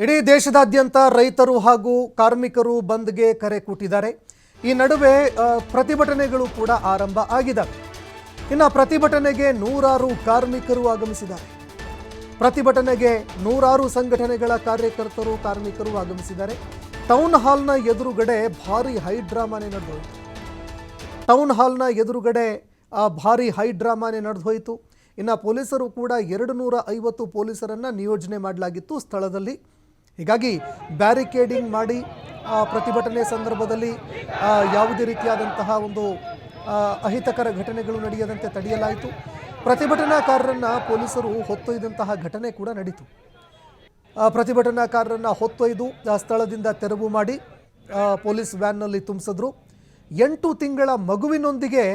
ಇಡೀ ದೇಶದಾದ್ಯಂತ ರೈತರು ಹಾಗೂ ಕಾರ್ಮಿಕರು ಬಂದ್ಗೆ ಕರೆ ಕೊಟ್ಟಿದ್ದಾರೆ. ಈ ನಡುವೆ ಪ್ರತಿಭಟನೆಗಳು ಕೂಡ ಆರಂಭ ಆಗಿದ್ದಾವೆ. ಇನ್ನು ಪ್ರತಿಭಟನೆಗೆ ನೂರಾರು ಕಾರ್ಮಿಕರು ಆಗಮಿಸಿದ್ದಾರೆ. ಪ್ರತಿಭಟನೆಗೆ ನೂರಾರು ಸಂಘಟನೆಗಳ ಕಾರ್ಯಕರ್ತರು ಕಾರ್ಮಿಕರು ಆಗಮಿಸಿದ್ದಾರೆ. ಟೌನ್ ಹಾಲ್ನ ಎದುರುಗಡೆ ಭಾರಿ ಹೈಡ್ರಾಮಾನೆ ನಡೆದೋಯಿತು. ಟೌನ್ ಹಾಲ್ನ ಎದುರುಗಡೆ ಭಾರಿ ಹೈಡ್ರಾಮಾನೆ ನಡೆದೋಯಿತು. ಇನ್ನು ಪೊಲೀಸರು ಕೂಡ 250 ಪೊಲೀಸರನ್ನು ನಿಯೋಜನೆ ಮಾಡಲಾಗಿತ್ತು ಸ್ಥಳದಲ್ಲಿ. ಹೀಗಾಗಿ ಬ್ಯಾರಿಕೇಡಿಂಗ್ ಮಾಡಿ ಪ್ರತಿಭಟನೆ ಸಂದರ್ಭದಲ್ಲಿ ಯಾವುದೇ ರೀತಿಯಾದಂತಹ ಒಂದು ಅಹಿತಕರ ಘಟನೆಗಳು ನಡೆಯದಂತೆ ತಡೆಯಲಾಯಿತು. ಪ್ರತಿಭಟನಾಕಾರರನ್ನು ಪೊಲೀಸರು ಹೊತ್ತೊಯ್ದಂತಹ ಘಟನೆ ಕೂಡ ನಡೀತು. ಪ್ರತಿಭಟನಾಕಾರರನ್ನು ಹೊತ್ತೊಯ್ದು ಸ್ಥಳದಿಂದ ತೆರವು ಮಾಡಿ ಪೊಲೀಸ್ ವ್ಯಾನ್ನಲ್ಲಿ ತುಂಬಿಸಿದ್ರು. 8 ತಿಂಗಳ ಮಗುವಿನೊಂದಿಗೆ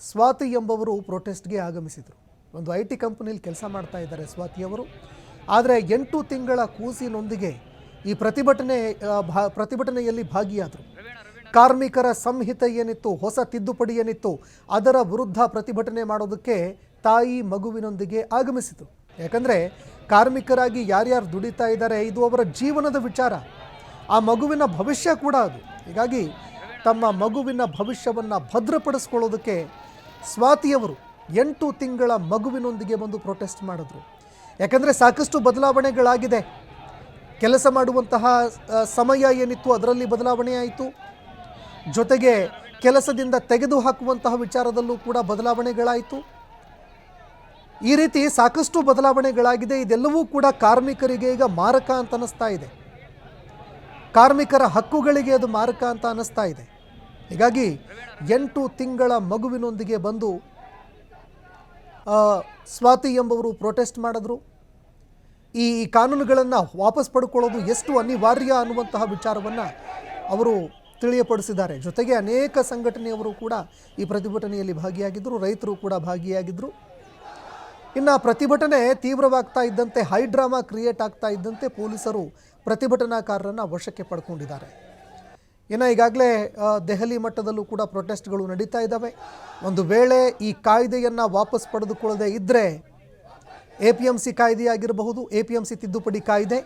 ಸ್ವಾತಿ ಎಂಬವರು ಪ್ರೊಟೆಸ್ಟ್ಗೆ ಆಗಮಿಸಿದರು. ಒಂದು IT ಕಂಪನಿಯಲ್ಲಿ ಕೆಲಸ ಮಾಡ್ತಾ ಇದ್ದಾರೆ ಸ್ವಾತಿಯವರು. ಆದರೆ 8 ತಿಂಗಳ ಕೂಸಿನೊಂದಿಗೆ ಈ ಪ್ರತಿಭಟನೆಯಲ್ಲಿ ಭಾಗಿಯಾದರು. ಕಾರ್ಮಿಕರ ಸಂಹಿತೆ ಏನಿತ್ತು, ಹೊಸ ತಿದ್ದುಪಡಿ ಏನಿತ್ತು, ಅದರ ವಿರುದ್ಧ ಪ್ರತಿಭಟನೆ ಮಾಡೋದಕ್ಕೆ ತಾಯಿ ಮಗುವಿನೊಂದಿಗೆ ಆಗಮಿಸಿತು. ಯಾಕಂದರೆ ಕಾರ್ಮಿಕರಾಗಿ ಯಾರ್ಯಾರು ದುಡಿತಾ ಇದ್ದಾರೆ, ಇದು ಅವರ ಜೀವನದ ವಿಚಾರ, ಆ ಮಗುವಿನ ಭವಿಷ್ಯ ಕೂಡ ಅದು. ಹೀಗಾಗಿ ತಮ್ಮ ಮಗುವಿನ ಭವಿಷ್ಯವನ್ನು ಭದ್ರಪಡಿಸ್ಕೊಳ್ಳೋದಕ್ಕೆ ಸ್ವಾತಿಯವರು 8 ತಿಂಗಳ ಮಗುವಿನೊಂದಿಗೆ ಬಂದು ಪ್ರೊಟೆಸ್ಟ್ ಮಾಡಿದ್ರು. ಯಾಕಂದರೆ ಸಾಕಷ್ಟು ಬದಲಾವಣೆಗಳಾಗಿದೆ. ಕೆಲಸ ಮಾಡುವಂತಹ ಸಮಯ ಏನಿತ್ತು ಅದರಲ್ಲಿ ಬದಲಾವಣೆ ಆಯಿತು. ಜೊತೆಗೆ ಕೆಲಸದಿಂದ ತೆಗೆದು ಹಾಕುವಂತಹ ವಿಚಾರದಲ್ಲೂ ಕೂಡ ಬದಲಾವಣೆಗಳಾಯಿತು. ಈ ರೀತಿ ಸಾಕಷ್ಟು ಬದಲಾವಣೆಗಳಾಗಿದೆ. ಇದೆಲ್ಲವೂ ಕೂಡ ಕಾರ್ಮಿಕರಿಗೆ ಈಗ ಮಾರಕ ಅಂತ ಅನ್ನಿಸ್ತಾ ಇದೆ. ಕಾರ್ಮಿಕರ ಹಕ್ಕುಗಳಿಗೆ ಅದು ಮಾರಕ ಅಂತ ಅನ್ನಿಸ್ತಾ ಇದೆ. ಹೀಗಾಗಿ 8 ತಿಂಗಳ ಮಗುವಿನೊಂದಿಗೆ ಬಂದು ಸ್ವಾತಿ ಎಂಬವರು ಪ್ರೊಟೆಸ್ಟ್ ಮಾಡಿದ್ರು. ಈ ಕಾನೂನುಗಳನ್ನು ವಾಪಸ್ ಪಡ್ಕೊಳ್ಳೋದು ಎಷ್ಟು ಅನಿವಾರ್ಯ ಅನ್ನುವಂತಹ ವಿಚಾರವನ್ನು ಅವರು ತಿಳಿಯಪಡಿಸಿದ್ದಾರೆ. ಜೊತೆಗೆ ಅನೇಕ ಸಂಘಟನೆಯವರು ಕೂಡ ಈ ಪ್ರತಿಭಟನೆಯಲ್ಲಿ ಭಾಗಿಯಾಗಿದ್ದರು. ರೈತರು ಕೂಡ ಭಾಗಿಯಾಗಿದ್ದರು. ಇನ್ನು ಪ್ರತಿಭಟನೆ ತೀವ್ರವಾಗ್ತಾ ಇದ್ದಂತೆ, ಹೈಡ್ರಾಮಾ ಕ್ರಿಯೇಟ್ ಆಗ್ತಾ ಇದ್ದಂತೆ ಪೊಲೀಸರು ಪ್ರತಿಭಟನಾಕಾರರನ್ನು ವಶಕ್ಕೆ ಪಡ್ಕೊಂಡಿದ್ದಾರೆ. ಇನ್ನು ಈಗಾಗಲೇ ದೆಹಲಿ ಮಟ್ಟದಲ್ಲೂ ಕೂಡ ಪ್ರೊಟೆಸ್ಟ್ಗಳು ನಡೀತಾ ಇದ್ದಾವೆ. ಒಂದು ವೇಳೆ ಈ ಕಾಯ್ದೆಯನ್ನು ವಾಪಸ್ ಪಡೆದುಕೊಳ್ಳದೆ ಇದ್ದರೆ APMC ಕಾಯ್ದೆಯಾಗಿರಬಹುದು, APMC ತಿದ್ದುಪಡಿ ಕಾಯ್ದೆ,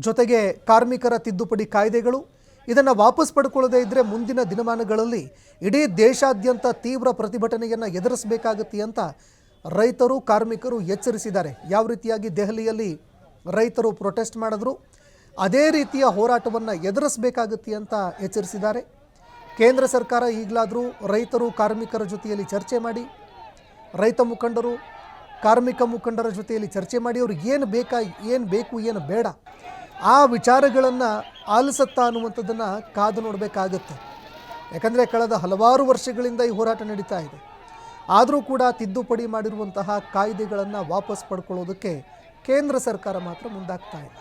ಜೊತೆಗೆ ಕಾರ್ಮಿಕರ ತಿದ್ದುಪಡಿ ಕಾಯ್ದೆಗಳು, ಇದನ್ನು ವಾಪಸ್ ಪಡ್ಕೊಳ್ಳದೇ ಇದ್ದರೆ ಮುಂದಿನ ದಿನಮಾನಗಳಲ್ಲಿ ಇಡೀ ದೇಶಾದ್ಯಂತ ತೀವ್ರ ಪ್ರತಿಭಟನೆಯನ್ನು ಎದುರಿಸಬೇಕಾಗುತ್ತೆ ಅಂತ ರೈತರು ಕಾರ್ಮಿಕರು ಎಚ್ಚರಿಸಿದ್ದಾರೆ. ಯಾವ ರೀತಿಯಾಗಿ ದೆಹಲಿಯಲ್ಲಿ ರೈತರು ಪ್ರೊಟೆಸ್ಟ್ ಮಾಡಿದ್ರು, ಅದೇ ರೀತಿಯ ಹೋರಾಟವನ್ನು ಎದುರಿಸಬೇಕಾಗುತ್ತೆ ಅಂತ ಎಚ್ಚರಿಸಿದ್ದಾರೆ. ಕೇಂದ್ರ ಸರ್ಕಾರ ಈಗಲಾದರೂ ರೈತರು ಕಾರ್ಮಿಕರ ಜೊತೆಯಲ್ಲಿ ಚರ್ಚೆ ಮಾಡಿ, ರೈತ ಮುಖಂಡರು ಕಾರ್ಮಿಕ ಮುಖಂಡರ ಜೊತೆಯಲ್ಲಿ ಚರ್ಚೆ ಮಾಡಿ ಅವ್ರಿಗೆ ಏನು ಬೇಕು ಏನು ಬೇಡ ಆ ವಿಚಾರಗಳನ್ನು ಆಲಿಸುತ್ತಾ ಅನ್ನುವಂಥದ್ದನ್ನು ಕಾದು ನೋಡಬೇಕಾಗತ್ತೆ. ಯಾಕಂದರೆ ಕಳೆದ ಹಲವಾರು ವರ್ಷಗಳಿಂದ ಈ ಹೋರಾಟ ನಡೀತಾ ಇದೆ. ಆದರೂ ಕೂಡ ತಿದ್ದುಪಡಿ ಮಾಡಿರುವಂತಹ ಕಾಯ್ದೆಗಳನ್ನು ವಾಪಸ್ ಪಡ್ಕೊಳ್ಳೋದಕ್ಕೆ ಕೇಂದ್ರ ಸರ್ಕಾರ ಮಾತ್ರ ಮುಂದಾಗ್ತಾ ಇಲ್ಲ.